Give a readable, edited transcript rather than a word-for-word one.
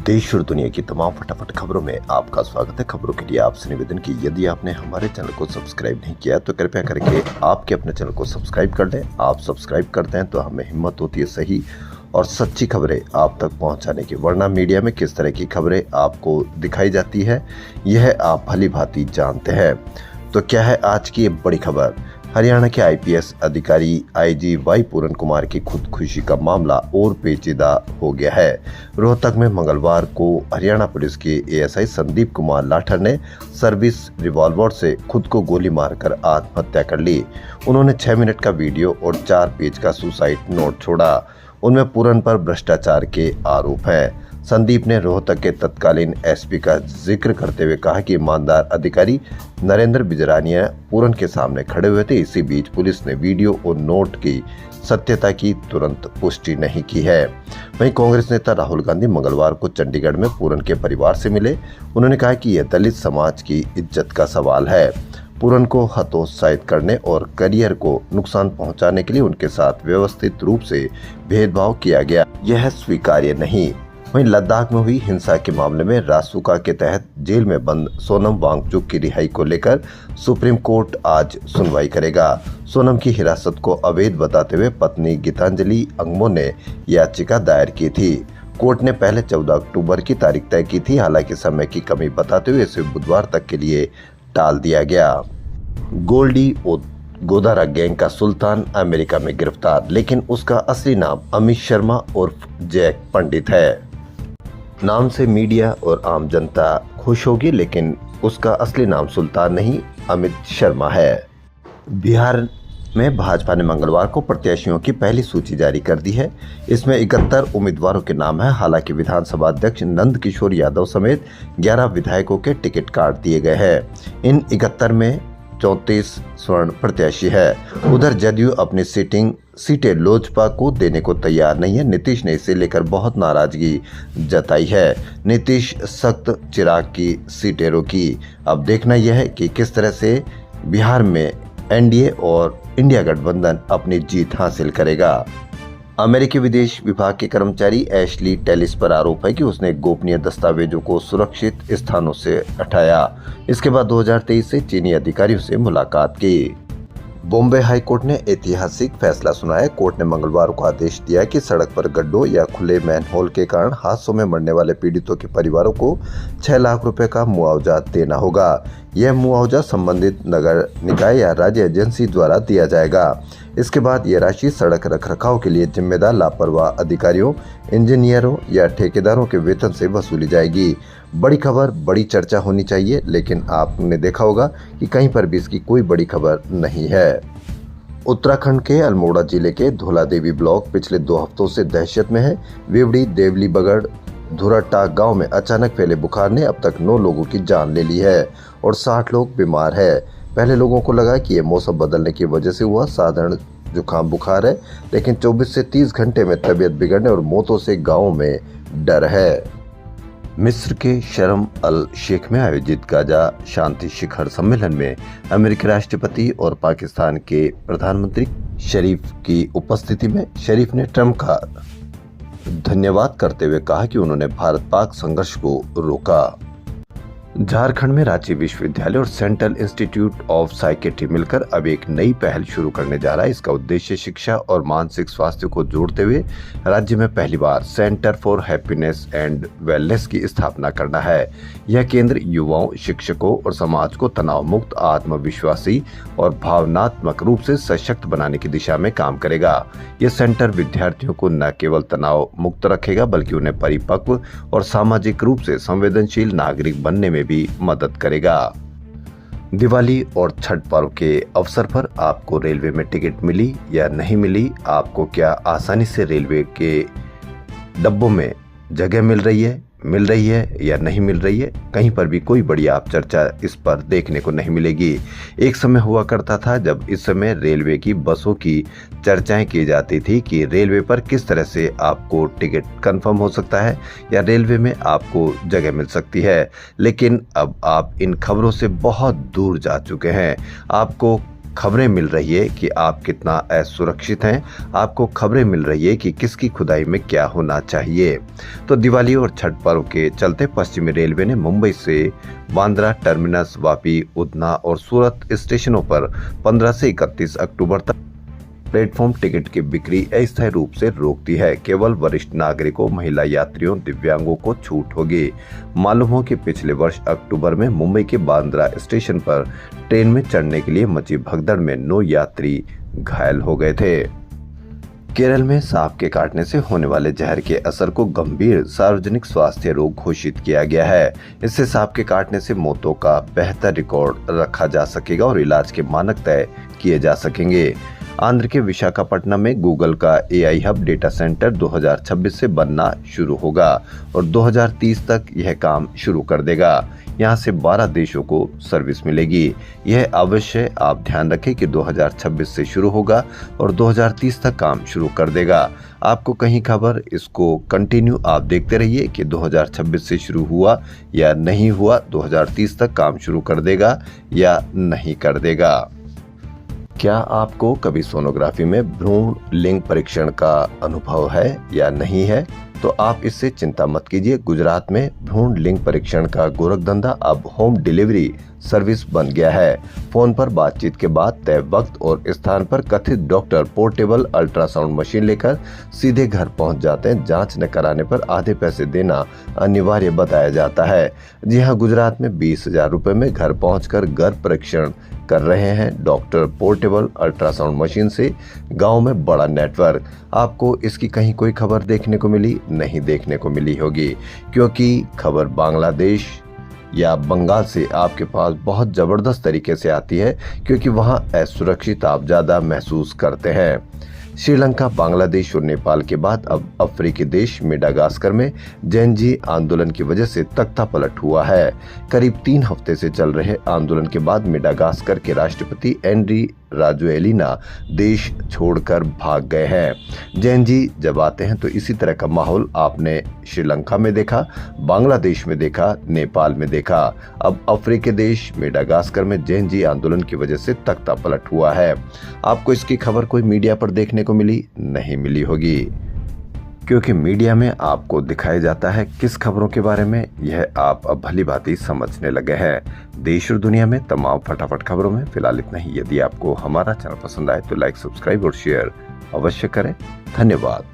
देश और दुनिया की तमाम फटाफट खबरों में आपका स्वागत है। खबरों के लिए आपसे निवेदन कि यदि आपने हमारे चैनल को सब्सक्राइब नहीं किया तो कृपया करके आपके अपने चैनल को सब्सक्राइब कर लें। आप सब्सक्राइब करते हैं तो हमें हिम्मत होती है सही और सच्ची खबरें आप तक पहुंचाने की। वरना मीडिया में किस तरह की खबरें आपको दिखाई जाती है यह आप भली भांति जानते हैं। तो क्या है आज की ये बड़ी खबर। हरियाणा के आईपीएस अधिकारी आईजी वाई पूरन कुमार की खुदकुशी का मामला और पेचीदा हो गया है। रोहतक में मंगलवार को हरियाणा पुलिस के एएसआई संदीप कुमार लाठर ने सर्विस रिवॉल्वर से खुद को गोली मारकर आत्महत्या कर ली। उन्होंने 6 मिनट का वीडियो और 4 पेज का सुसाइड नोट छोड़ा। उनमें पूरन पर भ्रष्टाचार के आरोप हैं। संदीप ने रोहतक के तत्कालीन एसपी का जिक्र करते हुए कहा कि ईमानदार अधिकारी नरेंद्र बिजरानिया पूरन के सामने खड़े हुए थे। इसी बीच पुलिस ने वीडियो और नोट की सत्यता की तुरंत पुष्टि नहीं की है। वहीं कांग्रेस नेता राहुल गांधी मंगलवार को चंडीगढ़ में पूरन के परिवार से मिले। उन्होंने कहा कि यह दलित समाज की इज्जत का सवाल है। पूरन को हतोत्साहित करने और करियर को नुकसान पहुंचाने के लिए उनके साथ व्यवस्थित रूप से भेदभाव किया गया, यह स्वीकार्य नहीं। वहीं लद्दाख में हुई हिंसा के मामले में रासुका के तहत जेल में बंद सोनम वांगचुक की रिहाई को लेकर सुप्रीम कोर्ट आज सुनवाई करेगा। सोनम की हिरासत को अवैध बताते हुए पत्नी गीतांजलि अंगमो ने याचिका दायर की थी। कोर्ट ने पहले 14 अक्टूबर की तारीख तय की थी। हालांकि समय की कमी बताते हुए इसे बुधवार तक के लिए टाल दिया गया। गोल्डी गोदारा गैंग का सुल्तान अमेरिका में गिरफ्तार, लेकिन उसका असली नाम अमित शर्मा उर्फ जैक पंडित है। नाम से मीडिया और आम जनता खुश होगी, लेकिन उसका असली नाम सुल्तान नहीं अमित शर्मा है। बिहार में भाजपा ने मंगलवार को प्रत्याशियों की पहली सूची जारी कर दी है। इसमें 71 उम्मीदवारों के नाम हैं। हालांकि विधानसभा अध्यक्ष नंद किशोर यादव समेत 11 विधायकों के टिकट काट दिए गए हैं। इन 71 में 34 स्वर्ण प्रत्याशी है। उधर जदयू अपनी सीटें लोजपा को देने को तैयार नहीं है। नीतीश ने इसे लेकर बहुत नाराजगी जताई है। नीतीश सख्त चिराग की सीटें रोकी। अब देखना यह है कि किस तरह से बिहार में एनडीए और इंडिया गठबंधन अपनी जीत हासिल करेगा। अमेरिकी विदेश विभाग के कर्मचारी एशली टेलिस पर आरोप है कि उसने गोपनीय दस्तावेजों को सुरक्षित स्थानों से हटाया। इसके बाद 2023 से चीनी अधिकारियों से मुलाकात की। बॉम्बे हाई कोर्ट ने ऐतिहासिक फैसला सुनाया। कोर्ट ने मंगलवार को आदेश दिया कि सड़क पर गड्ढों या खुले मैनहोल के कारण हादसों में मरने वाले पीड़ितों के परिवारों को 6 लाख रुपए का मुआवजा देना होगा। यह मुआवजा संबंधित नगर निकाय या राज्य एजेंसी द्वारा दिया जाएगा। इसके बाद यह राशि सड़क रखरखाव के लिए जिम्मेदार लापरवाह अधिकारियों, इंजीनियरों या ठेकेदारों के वेतन से वसूली जाएगी। बड़ी खबर, बड़ी चर्चा होनी चाहिए, लेकिन आपने देखा होगा कि कहीं पर भी इसकी कोई बड़ी खबर नहीं है। उत्तराखंड के अल्मोड़ा जिले के धौलादेवी ब्लॉक पिछले 2 हफ्तों से दहशत में है। विवड़ी देवली बगड़ धुराटाक गांव में अचानक फैले बुखार ने अब तक 9 लोगों की जान ले ली है और 60 लोग बीमार है। पहले लोगों को लगा कि यह मौसम बदलने की वजह से हुआ साधारण जुकाम बुखार है, लेकिन 24 से 30 घंटे में तबीयत बिगड़ने और मौतों से गाँव में डर है। मिस्र के शर्म अल शेख में आयोजित गाजा शांति शिखर सम्मेलन में अमेरिकी राष्ट्रपति और पाकिस्तान के प्रधानमंत्री शरीफ की उपस्थिति में शरीफ ने ट्रंप का धन्यवाद करते हुए कहा कि उन्होंने भारत पाक संघर्ष को रोका। झारखंड में रांची विश्वविद्यालय और सेंट्रल इंस्टीट्यूट ऑफ साइकेट्री मिलकर अब एक नई पहल शुरू करने जा रहा है। इसका उद्देश्य शिक्षा और मानसिक स्वास्थ्य को जोड़ते हुए राज्य में पहली बार centre for happiness and wellness की स्थापना करना है। यह केंद्र युवाओं, शिक्षकों और समाज को तनाव मुक्त, आत्मविश्वासी और भावनात्मक रूप से सशक्त बनाने की दिशा में काम करेगा। यह सेंटर विद्यार्थियों को न केवल तनाव मुक्त रखेगा, बल्कि उन्हें परिपक्व और सामाजिक रूप से संवेदनशील नागरिक बनने में भी मदद करेगा। दिवाली और छठ पर्व के अवसर पर आपको रेलवे में टिकट मिली या नहीं मिली? आपको क्या आसानी से रेलवे के डब्बों में जगह मिल रही है या नहीं मिल रही है? कहीं पर भी कोई बड़ी आप चर्चा इस पर देखने को नहीं मिलेगी। एक समय हुआ करता था जब इस समय रेलवे की बसों की चर्चाएं की जाती थी कि रेलवे पर किस तरह से आपको टिकट कंफर्म हो सकता है या रेलवे में आपको जगह मिल सकती है। लेकिन अब आप इन खबरों से बहुत दूर जा चुके हैं। आपको खबरें मिल रही है कि आप कितना असुरक्षित हैं, आपको खबरें मिल रही है कि किसकी खुदाई में क्या होना चाहिए। तो दिवाली और छठ पर्व के चलते पश्चिमी रेलवे ने मुंबई से बांद्रा टर्मिनस, वापी, उधना और सूरत स्टेशनों पर 15 से 31 अक्टूबर तक प्लेटफॉर्म टिकट की बिक्री अस्थायी रूप से रोक दी है। केवल वरिष्ठ नागरिकों, महिला यात्रियों, दिव्यांगों को छूट होगी। मालूम हो कि पिछले वर्ष अक्टूबर में मुंबई के बांद्रा स्टेशन पर ट्रेन में चढ़ने के लिए मची भगदड़ में 9 यात्री घायल हो गए थे। केरल में सांप के काटने से होने वाले जहर के असर को गंभीर सार्वजनिक स्वास्थ्य रोग घोषित किया गया है। इससे सांप के काटने से मौतों का बेहतर रिकॉर्ड रखा जा सकेगा और इलाज के मानक तय किए जा सकेंगे। आंध्र के विशाखापट्टनम में गूगल का एआई हब डेटा सेंटर 2026 से बनना शुरू होगा और 2030 तक यह काम शुरू कर देगा। यहां से 12 देशों को सर्विस मिलेगी। यह अवश्य आप ध्यान रखें कि 2026 से शुरू होगा और 2030 तक काम शुरू कर देगा। आपको कहीं खबर, इसको कंटिन्यू आप देखते रहिए कि 2026 से शुरू हुआ या नहीं हुआ, 2030 तक काम शुरू कर देगा या नहीं कर देगा। क्या आपको कभी सोनोग्राफी में भ्रूण लिंग परीक्षण का अनुभव है या नहीं है? तो आप इससे चिंता मत कीजिए। गुजरात में भ्रूण लिंग परीक्षण का गोरखधंधा अब होम डिलीवरी सर्विस बन गया है। फोन पर बातचीत के बाद तय वक्त और स्थान पर कथित डॉक्टर पोर्टेबल अल्ट्रासाउंड मशीन लेकर सीधे घर पहुंच जाते हैं। जांच न कराने पर आधे पैसे देना अनिवार्य बताया जाता है। जी हां, गुजरात में 20,000 रुपए में घर पहुंचकर गर्भ परीक्षण कर रहे हैं डॉक्टर पोर्टेबल अल्ट्रासाउंड मशीन से गांव में बड़ा नेटवर्क। आपको इसकी कहीं कोई खबर देखने को मिली? नहीं देखने को मिली होगी, क्योंकि खबर बांग्लादेश या बंगाल से आपके पास बहुत जबरदस्त तरीके से आती है, क्योंकि वहां असुरक्षित आप ज्यादा महसूस करते हैं। श्रीलंका, बांग्लादेश और नेपाल के बाद अब अफ्रीकी देश मेडागास्कर में जेनजी आंदोलन की वजह से तख्ता पलट हुआ है। करीब 3 हफ्ते से चल रहे आंदोलन के बाद मेडागास्कर के राष्ट्रपति एंड्री राजोएलिना देश छोड़कर भाग गए हैं। जेनजी जब आते हैं तो इसी तरह का माहौल आपने श्रीलंका में देखा, बांग्लादेश में देखा, नेपाल में देखा। अब अफ्रीकी देश मेडागास्कर में जेनजी आंदोलन की वजह से तख्ता पलट हुआ है। आपको इसकी खबर कोई मीडिया पर देखने को मिली? नहीं मिली होगी, क्योंकि मीडिया में आपको दिखाया जाता है किस खबरों के बारे में, यह आप अब भली भांति समझने लगे हैं। देश और दुनिया में तमाम फटाफट खबरों में फिलहाल इतना ही। यदि आपको हमारा चैनल पसंद आए तो लाइक, सब्सक्राइब और शेयर अवश्य करें। धन्यवाद।